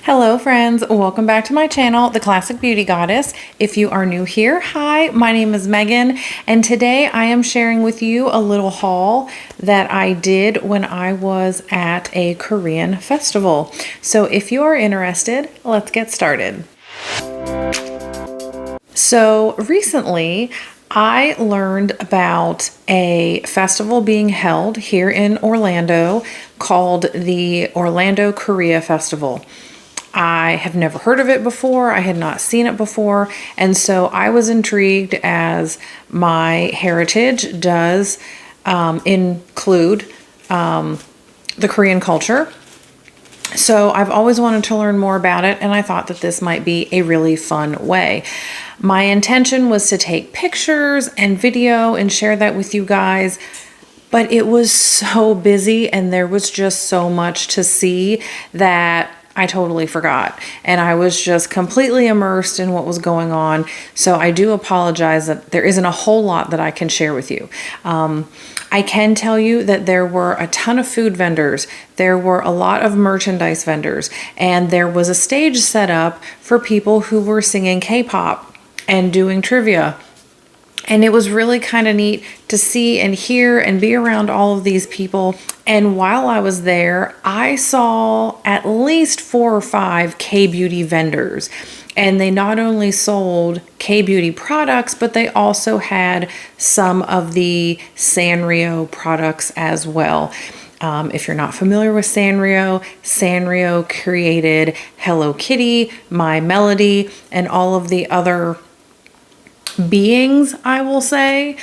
Hello friends, welcome back to my channel, The Classic Beauty Goddess. If you are new here, hi, my name is Megan, and today I am sharing with you a little haul that I did when I was at a Korean festival. So if you are interested, let's get started. So recently, I learned about a festival being held here in Orlando called the Orlando Korea Festival. I have never heard of it before. I had not seen it before. And so I was intrigued, as my heritage does include the Korean culture. So I've always wanted to learn more about it, and I thought that this might be a really fun way. My intention was to take pictures and video and share that with you guys, but it was so busy and there was just so much to see that I totally forgot, and I was just completely immersed in what was going on. So I do apologize that there isn't a whole lot that I can share with you. I can tell you that there were a ton of food vendors. There were a lot of merchandise vendors, and there was a stage set up for people who were singing K-pop and doing trivia. And it was really kind of neat to see and hear and be around all of these people. And while I was there, I saw at least 4 or 5 K-beauty vendors. And they not only sold K-beauty products, but they also had some of the Sanrio products as well. If you're not familiar with Sanrio, Sanrio created Hello Kitty, My Melody, and all of the other beings, I will say.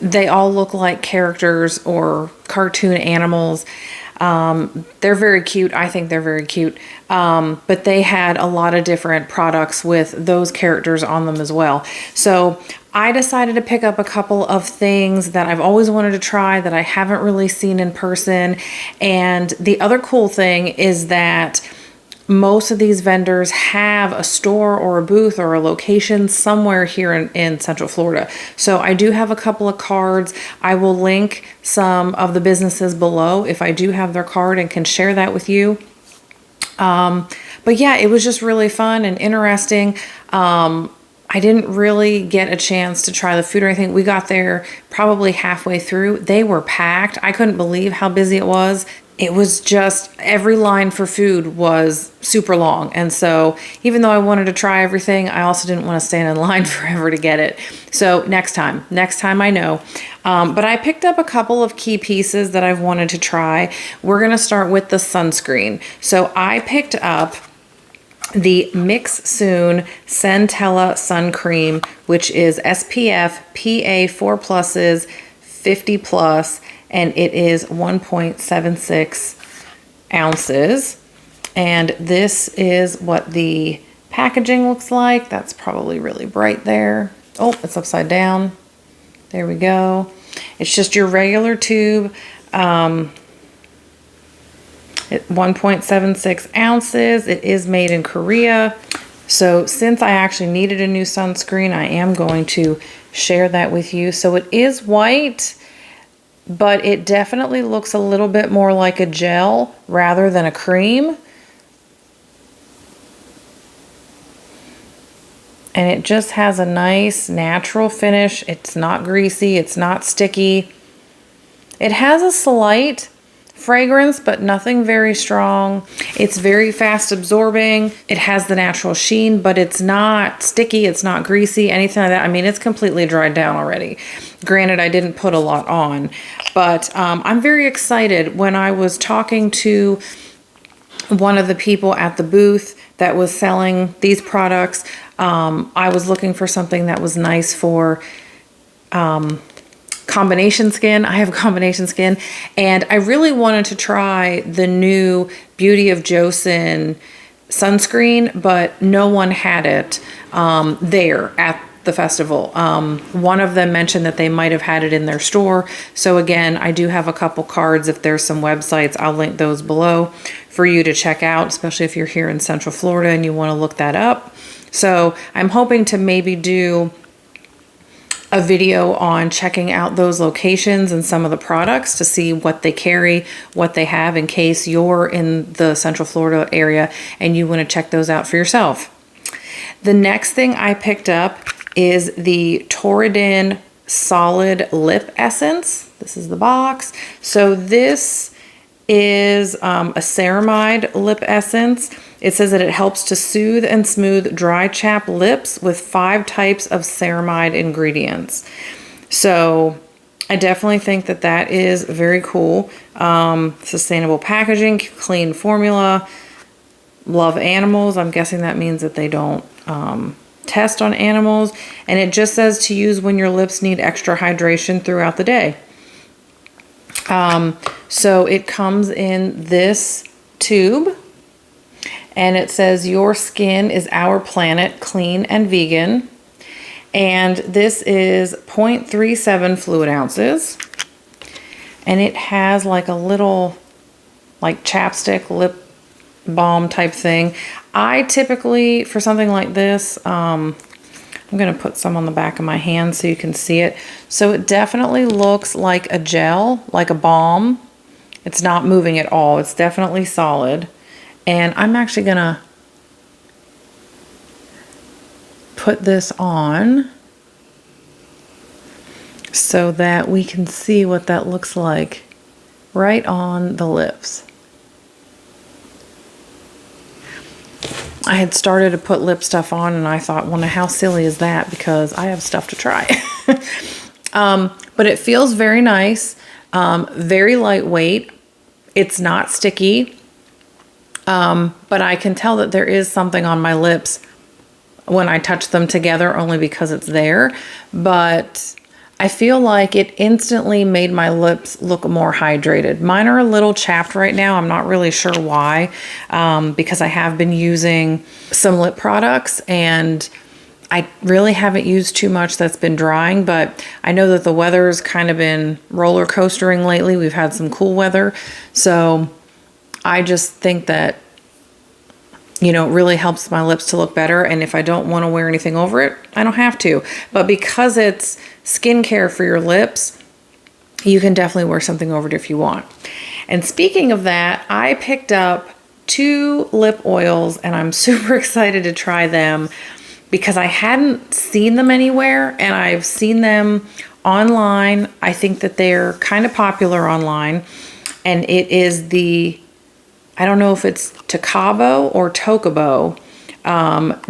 They all look like characters or cartoon animals. They're very cute. I think they're very cute. But they had a lot of different products with those characters on them as well. So I decided to pick up a couple of things that I've always wanted to try that I haven't really seen in person. And the other cool thing is that most of these vendors have a store or a booth or a location somewhere here in Central Florida. So I do have a couple of cards. I will link some of the businesses below if I do have their card and can share that with you. But yeah, it was just really fun and interesting. I didn't really get a chance to try the food or anything. We got there probably halfway through. They were packed. I couldn't believe how busy it was. It was just, every line for food was super long. And so even though I wanted to try everything, I also didn't want to stand in line forever to get it. So next time I know. But I picked up a couple of key pieces that I've wanted to try. We're going to start with the sunscreen. So I picked up the Mix Soon Centella Sun Cream, which is SPF PA 4+, 50+, and it is 1.76 ounces. And this is what the packaging looks like. That's probably really bright there. Oh, it's upside down. There we go. It's just your regular tube. 1.76 ounces. It is made in Korea. So since I actually needed a new sunscreen, I am going to share that with you. So it is white, but it definitely looks a little bit more like a gel rather than a cream. And it just has a nice natural finish. It's not greasy, it's not sticky. It has a slight fragrance, but nothing very strong. It's very fast absorbing. It has the natural sheen, but it's not sticky, it's not greasy, anything like that. I mean, it's completely dried down already. Granted, I didn't put a lot on, but I'm very excited. When I was talking to one of the people at the booth that was selling these products, I was looking for something that was nice for combination skin. I have combination skin, and I really wanted to try the new Beauty of Joseon sunscreen, but no one had it there at the festival. One of them mentioned that they might have had it in their store. So again, I do have a couple cards. If there's some websites, I'll link those below for you to check out, especially if you're here in Central Florida and you want to look that up. So I'm hoping to maybe do a video on checking out those locations and some of the products to see what they carry, what they have, in case you're in the Central Florida area and you want to check those out for yourself. The next thing I picked up is the Torridin Solid Lip Essence. This is the box. So this is a ceramide lip essence. It says that it helps to soothe and smooth dry chapped lips with 5 types of ceramide ingredients. So I definitely think that that is very cool. Sustainable packaging, clean formula, love animals. I'm guessing that means that they don't test on animals. And it just says to use when your lips need extra hydration throughout the day. So it comes in this tube. And it says, your skin is our planet, clean and vegan. And this is 0.37 fluid ounces. And it has like a little, like chapstick, lip balm type thing. I typically, for something like this, I'm going to put some on the back of my hand so you can see it. So it definitely looks like a gel, like a balm. It's not moving at all. It's definitely solid. And I'm actually gonna put this on so that we can see what that looks like right on the lips. I had started to put lip stuff on and I thought, well, now how silly is that? Because I have stuff to try. But it feels very nice, very lightweight. It's not sticky. But I can tell that there is something on my lips when I touch them together, only because it's there. But I feel like it instantly made my lips look more hydrated. Mine are a little chapped right now. I'm not really sure why, because I have been using some lip products and I really haven't used too much that's been drying, but I know that the weather's kind of been roller coastering lately. We've had some cool weather. So I just think that, you know, it really helps my lips to look better. And if I don't want to wear anything over it, I don't have to. But because it's skincare for your lips, you can definitely wear something over it if you want. And speaking of that, I picked up 2 lip oils and I'm super excited to try them because I hadn't seen them anywhere and I've seen them online. I think that they're kind of popular online. And it is the, I don't know if it's Tacabo or Tokabo,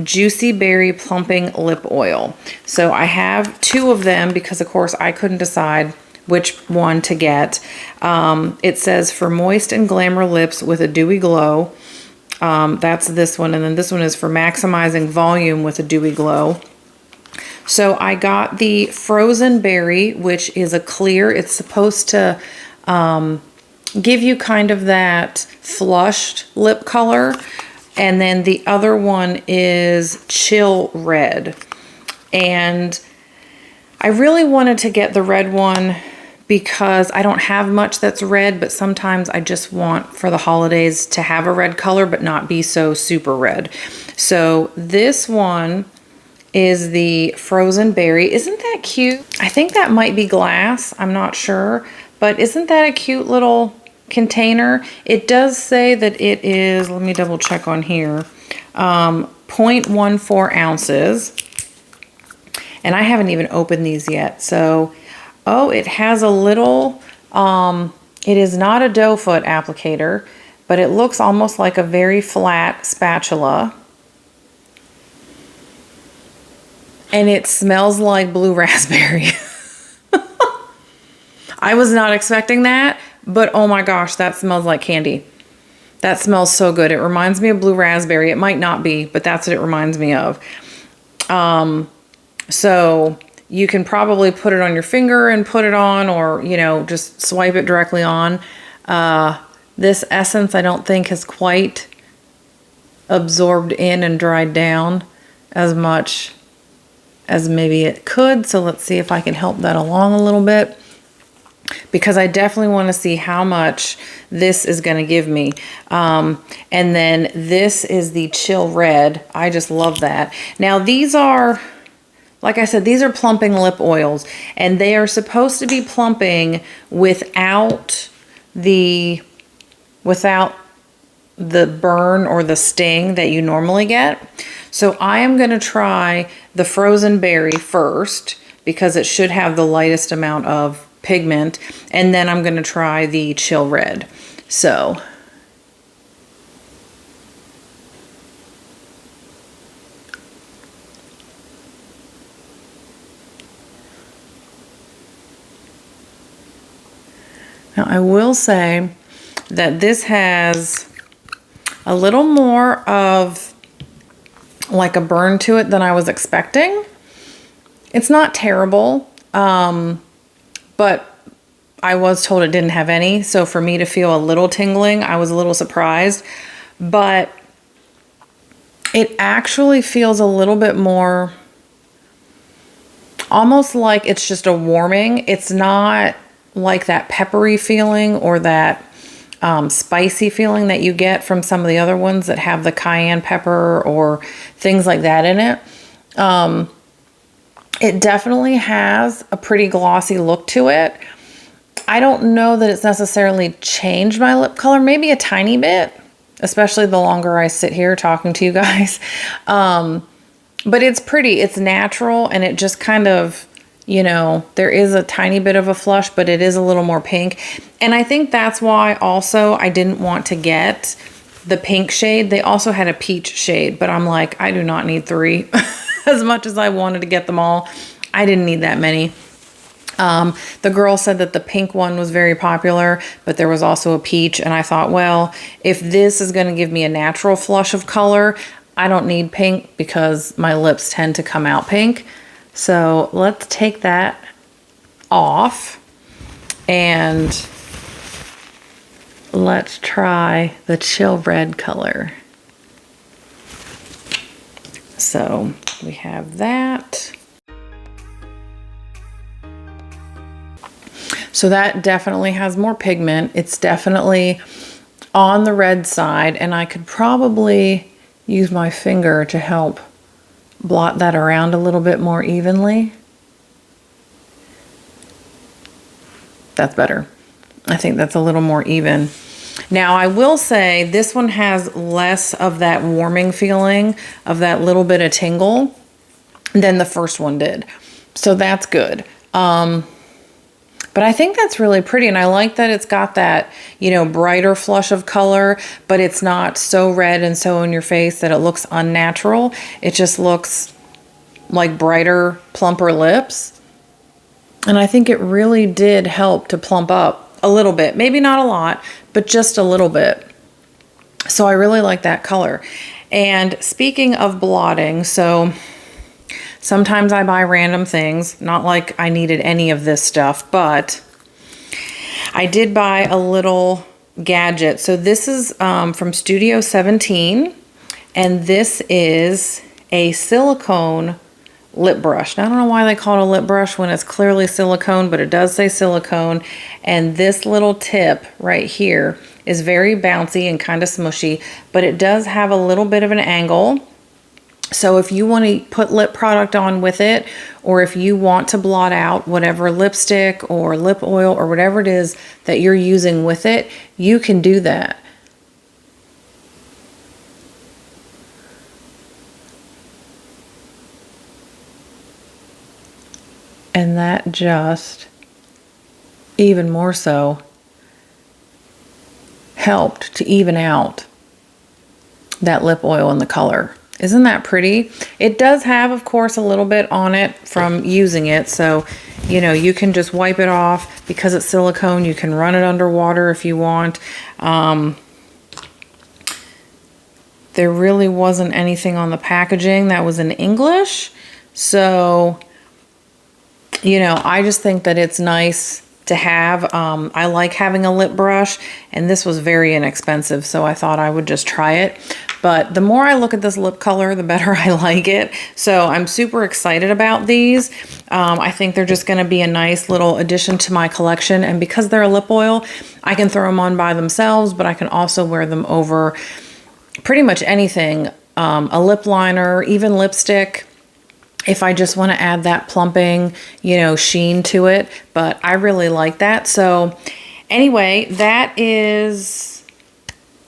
Juicy Berry Plumping Lip Oil. So I have 2 of them because, of course, I couldn't decide which one to get. It says for moist and glamour lips with a dewy glow. That's this one. And then this one is for maximizing volume with a dewy glow. So I got the Frozen Berry, which is a clear. It's supposed to give you kind of that flushed lip color. And then the other one is Chill Red. And I really wanted to get the red one because I don't have much that's red, but sometimes I just want for the holidays to have a red color but not be so super red. So this one is the Frozen Berry. Isn't that cute? I think that might be glass. I'm not sure. But isn't that a cute little container? It does say that it is, let me double check on here, 0.14 ounces. And I haven't even opened these yet. So, oh, it has a little, it is not a doe foot applicator, but it looks almost like a very flat spatula. And it smells like blue raspberry. I was not expecting that, but oh my gosh, that smells like candy. That smells so good. It reminds me of blue raspberry. It might not be, but that's what it reminds me of. So you can probably put it on your finger and put it on, or, you know, just swipe it directly on. This essence, I don't think has quite absorbed in and dried down as much as maybe it could. So let's see if I can help that along a little bit, because I definitely want to see how much this is going to give me. And then this is the Chill Red. I just love that. Now these are like I said, these are plumping lip oils, and they are supposed to be plumping without the burn or the sting that you normally get. So I am going to try the frozen berry first because it should have the lightest amount of pigment, and then I'm going to try the chill red. So now I will say that this has a little more of like a burn to it than I was expecting. It's not terrible, but I was told it didn't have any. So for me to feel a little tingling, I was a little surprised. But it actually feels a little bit more, almost like it's just a warming. It's not like that peppery feeling or that spicy feeling that you get from some of the other ones that have the cayenne pepper or things like that in it. It definitely has a pretty glossy look to it. I don't know that it's necessarily changed my lip color, maybe a tiny bit, especially the longer I sit here talking to you guys. But it's pretty, it's natural, and it just kind of, you know, there is a tiny bit of a flush, but it is a little more pink. And I think that's why also I didn't want to get the pink shade. They also had a peach shade, but I'm like, I do not need 3. As much as I wanted to get them all, I didn't need that many. The girl said that the pink one was very popular, but there was also a peach. And I thought, well, if this is going to give me a natural flush of color, I don't need pink because my lips tend to come out pink. So let's take that off and let's try the chill red color. So we have that. So that definitely has more pigment. It's definitely on the red side, and I could probably use my finger to help blot that around a little bit more evenly. That's better. I think that's a little more even. Now I will say this one has less of that warming feeling, of that little bit of tingle, than the first one did. So that's good. But I think that's really pretty, and I like that it's got that, you know, brighter flush of color, but it's not so red and so in your face that it looks unnatural. It just looks like brighter, plumper lips. And I think it really did help to plump up a little bit. Maybe not a lot, but just a little bit. So I really like that color. And speaking of blotting, so sometimes I buy random things, not like I needed any of this stuff, but I did buy a little gadget. So this is from Studio 17, and this is a silicone lip brush. Now, I don't know why they call it a lip brush when it's clearly silicone, but it does say silicone. And this little tip right here is very bouncy and kind of smushy, but it does have a little bit of an angle. So if you want to put lip product on with it, or if you want to blot out whatever lipstick or lip oil or whatever it is that you're using with it, you can do that. And that just, even more so, helped to even out that lip oil and the color. Isn't that pretty? It does have, of course, a little bit on it from using it. So, you know, you can just wipe it off because it's silicone. You can run it under water if you want. There really wasn't anything on the packaging that was in English. So, you know, I just think that it's nice to have. I like having a lip brush, and this was very inexpensive, so I thought I would just try it. But the more I look at this lip color, the better I like it. So I'm super excited about these. I think they're just going to be a nice little addition to my collection. And because they're a lip oil, I can throw them on by themselves, but I can also wear them over pretty much anything. A lip liner, even lipstick. if I just want to add that plumping, you know, sheen to it, but I really like that. So anyway, that is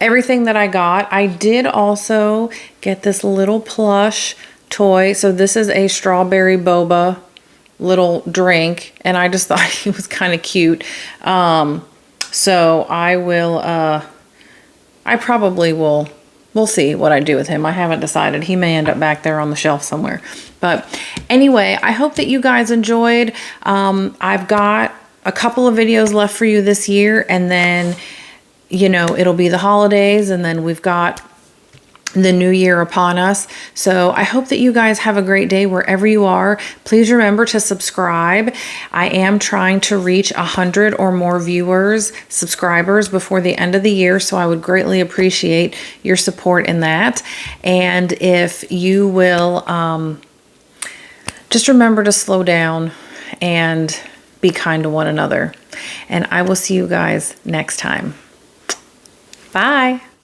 everything that I got. I did also get this little plush toy. So this is a strawberry boba little drink, and I just thought he was kind of cute. So I will, I probably will, we'll see what I do with him. I haven't decided. He may end up back there on the shelf somewhere. But anyway, I hope that you guys enjoyed. I've got a couple of videos left for you this year, and then, you know, it'll be the holidays, and then we've got the new year upon us. So I hope that you guys have a great day wherever you are. Please remember to subscribe. I am trying to reach 100 or more subscribers before the end of the year. So I would greatly appreciate your support in that. And if you will, just remember to slow down and be kind to one another. And I will see you guys next time. Bye.